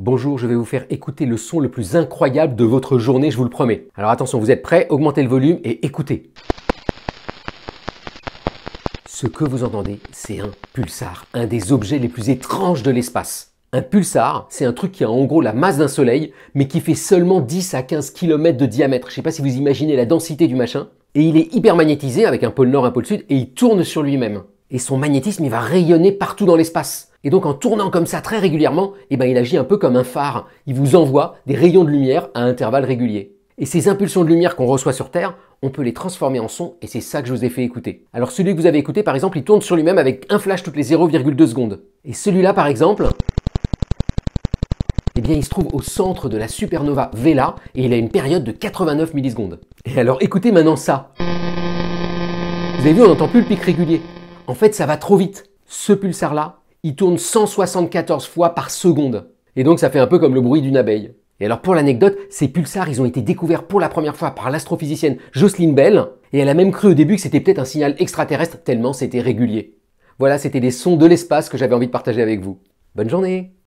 Bonjour, je vais vous faire écouter le son le plus incroyable de votre journée, je vous le promets. Alors attention, vous êtes prêts? Augmentez le volume et écoutez. Ce que vous entendez, c'est un pulsar, un des objets les plus étranges de l'espace. Un pulsar, c'est un truc qui a en gros la masse d'un soleil, mais qui fait seulement 10 à 15 km de diamètre. Je ne sais pas si vous imaginez la densité du machin. Et il est hyper magnétisé avec un pôle nord, un pôle sud, et il tourne sur lui-même. Et son magnétisme, il va rayonner partout dans l'espace. Et donc en tournant comme ça très régulièrement, il agit un peu comme un phare. Il vous envoie des rayons de lumière à intervalles réguliers. Et ces impulsions de lumière qu'on reçoit sur Terre, on peut les transformer en son, et c'est ça que je vous ai fait écouter. Alors celui que vous avez écouté, par exemple, il tourne sur lui-même avec un flash toutes les 0,2 secondes. Et celui-là, par exemple, eh bien, il se trouve au centre de la supernova Vela, et il a une période de 89 millisecondes. Et alors écoutez maintenant ça. Vous avez vu, on n'entend plus le pic régulier. En fait, ça va trop vite. Ce pulsar-là, il tourne 174 fois par seconde. Et donc ça fait un peu comme le bruit d'une abeille. Et alors pour l'anecdote, ces pulsars, ils ont été découverts pour la première fois par l'astrophysicienne Jocelyn Bell, et elle a même cru au début que c'était peut-être un signal extraterrestre tellement c'était régulier. Voilà, c'était des sons de l'espace que j'avais envie de partager avec vous. Bonne journée!